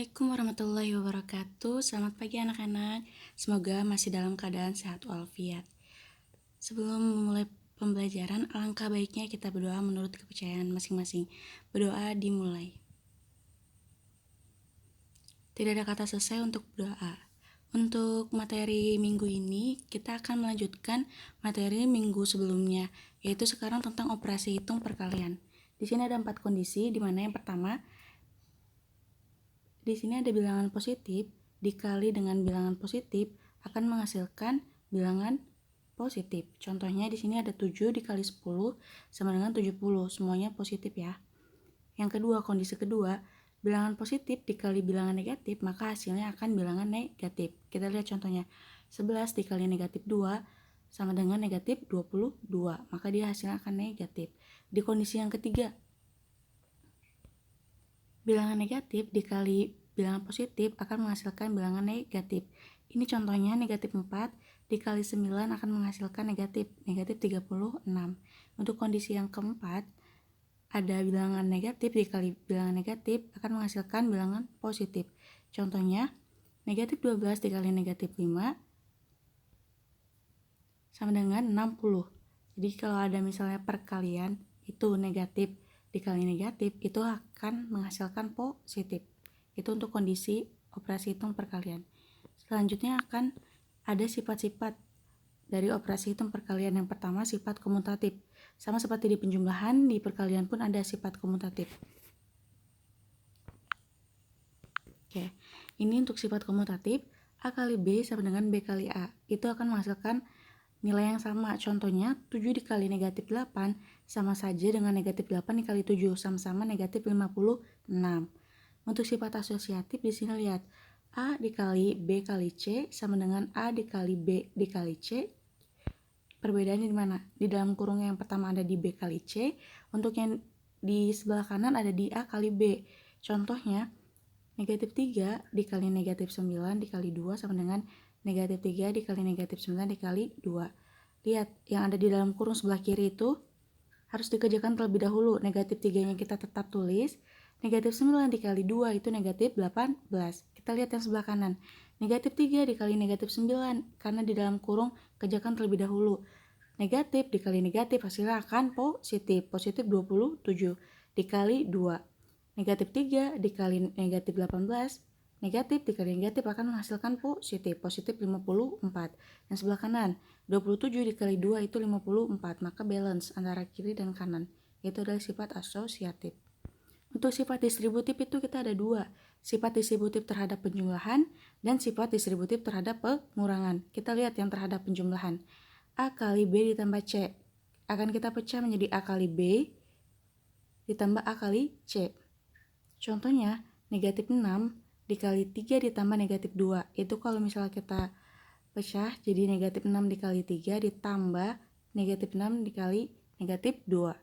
Assalamualaikum warahmatullahi wabarakatuh. Selamat pagi anak-anak. Semoga masih dalam keadaan sehat walafiat. Sebelum memulai pembelajaran, alangkah baiknya kita berdoa menurut kepercayaan masing-masing. Berdoa dimulai. Tidak ada kata selesai untuk berdoa. Untuk materi minggu ini, kita akan melanjutkan materi minggu sebelumnya, yaitu sekarang tentang operasi hitung perkalian. Di sini ada 4 kondisi, di mana yang pertama, di sini ada bilangan positif dikali dengan bilangan positif akan menghasilkan bilangan positif. Contohnya di sini ada 7 dikali 10 sama dengan 70. Semuanya positif ya. Yang kedua, kondisi kedua, bilangan positif dikali bilangan negatif, maka hasilnya akan bilangan negatif. Kita lihat contohnya. 11 dikali negatif 2 sama dengan negatif 22. Maka dia hasilnya akan negatif. Di kondisi yang ketiga, bilangan negatif dikali bilangan positif akan menghasilkan bilangan negatif. Ini contohnya negatif 4 dikali 9 akan menghasilkan negatif 36. Untuk kondisi yang keempat, ada bilangan negatif dikali bilangan negatif akan menghasilkan bilangan positif. Contohnya, negatif 12 dikali negatif 5 sama dengan 60. Jadi kalau ada misalnya perkalian itu negatif dikali negatif, itu akan menghasilkan positif. Itu untuk kondisi operasi hitung perkalian. Selanjutnya akan ada sifat-sifat dari operasi hitung perkalian. Yang pertama, sifat komutatif. Sama seperti di penjumlahan, di perkalian pun ada sifat komutatif. Oke, ini untuk sifat komutatif, A kali B sama dengan B kali A. Itu akan menghasilkan nilai yang sama. Contohnya 7 dikali negatif 8 sama saja dengan negatif 8 dikali 7, sama-sama negatif 56. Untuk sifat asosiatif di sini lihat, A dikali B kali C sama dengan A dikali B dikali C. Perbedaannya di mana? Di dalam kurung yang pertama ada di B kali C, untuk yang di sebelah kanan ada di A kali B. Contohnya, negatif 3 dikali negatif 9 dikali 2 sama dengan negatif 3 dikali negatif 9 dikali 2. Lihat, yang ada di dalam kurung sebelah kiri itu harus dikerjakan terlebih dahulu. Negatif 3-nya kita tetap tulis. Negatif 9 dikali 2 itu negatif 18. Kita lihat yang sebelah kanan. Negatif 3 dikali negatif 9. Karena di dalam kurung kerjakan terlebih dahulu. Negatif dikali negatif hasilnya akan positif. Positif 27 dikali 2. Negatif 3 dikali negatif 18. Negatif dikali negatif akan menghasilkan positif. Positif 54. Yang sebelah kanan, 27 dikali 2 itu 54. Maka balance antara kiri dan kanan. Itu adalah sifat asosiatif. Untuk sifat distributif itu kita ada 2. Sifat distributif terhadap penjumlahan dan sifat distributif terhadap pengurangan. Kita lihat yang terhadap penjumlahan. A kali B ditambah C. Akan kita pecah menjadi A kali B ditambah A kali C. Contohnya, negatif 6 dikali 3 ditambah negatif 2. Itu kalau misalnya kita pecah jadi negatif 6 dikali 3 ditambah negatif 6 dikali negatif 2.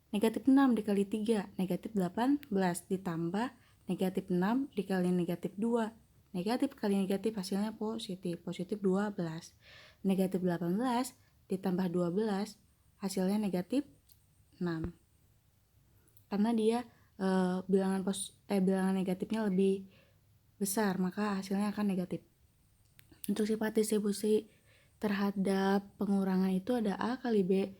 Negatif 6 dikali 3, negatif 18 ditambah negatif 6 dikali negatif 2. Negatif kali negatif hasilnya positif, positif 12. Negatif 18 ditambah 12 hasilnya negatif 6. Karena dia bilangan negatifnya lebih besar, maka hasilnya akan negatif. Untuk sifat distribusi terhadap pengurangan itu ada A kali B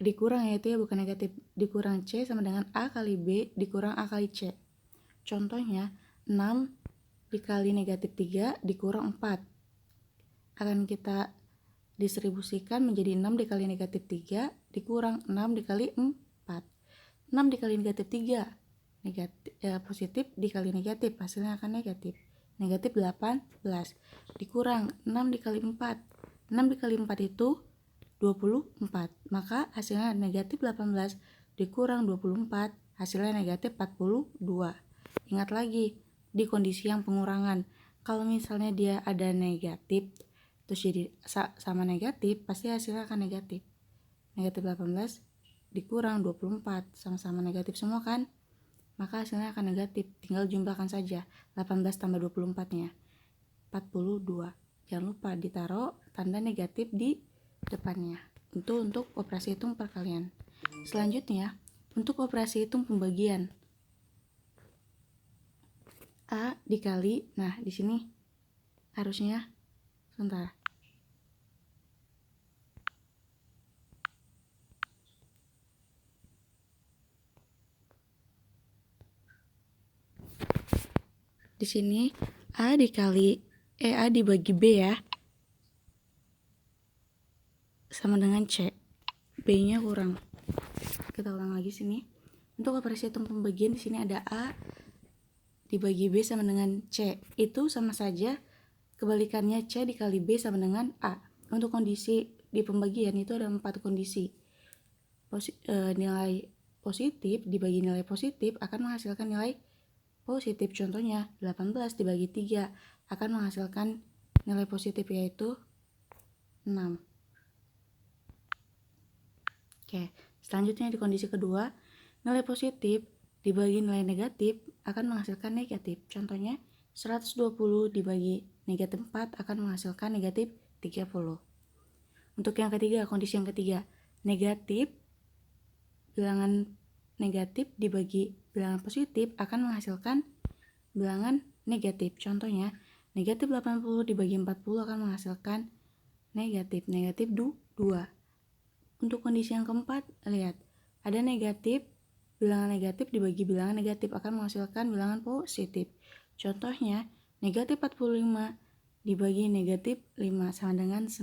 dikurang, yaitu ya bukan negatif, dikurang C sama dengan A kali B dikurang A kali C. Contohnya 6 dikali negatif 3 dikurang 4 akan kita distribusikan menjadi 6 dikali negatif 3 dikurang 6 dikali 4. 6 dikali negatif 3 negatif, positif dikali negatif hasilnya akan negatif. Negatif 18 dikurang 6 dikali 4. 6 dikali 4 itu 24. Maka hasilnya negatif 18 dikurang 24 hasilnya negatif 42. Ingat lagi di kondisi yang pengurangan, kalau misalnya dia ada negatif terus jadi sama negatif, pasti hasilnya akan negatif. Negatif 18 dikurang 24 sama-sama negatif semua kan, maka hasilnya akan negatif. Tinggal jumlahkan saja 18 tambah 24 nya 42. Jangan lupa ditaruh tanda negatif di depannya. Itu untuk operasi hitung perkalian. Selanjutnya, untuk operasi hitung pembagian. A dikali, nah di sini harusnya sebentar. Di sini A dikali A dibagi B ya, sama dengan C. B-nya kurang. Kita ulang lagi sini. Untuk operasi hitung pembagian di sini ada A dibagi B sama dengan C. Itu sama saja kebalikannya C dikali B sama dengan A. Untuk kondisi di pembagian itu ada 4 kondisi. Nilai positif dibagi nilai positif akan menghasilkan nilai positif. Contohnya 18 dibagi 3 akan menghasilkan nilai positif yaitu 6. Oke, selanjutnya di kondisi kedua, nilai positif dibagi nilai negatif akan menghasilkan negatif. Contohnya 120 dibagi negatif 4 akan menghasilkan negatif 30. Untuk yang ketiga, kondisi yang ketiga, bilangan negatif dibagi bilangan positif akan menghasilkan bilangan negatif. Contohnya, negatif 80 dibagi 40 akan menghasilkan negatif 2. Untuk kondisi yang keempat, lihat, ada bilangan negatif dibagi bilangan negatif akan menghasilkan bilangan positif. Contohnya, negatif 45 dibagi negatif 5 sama dengan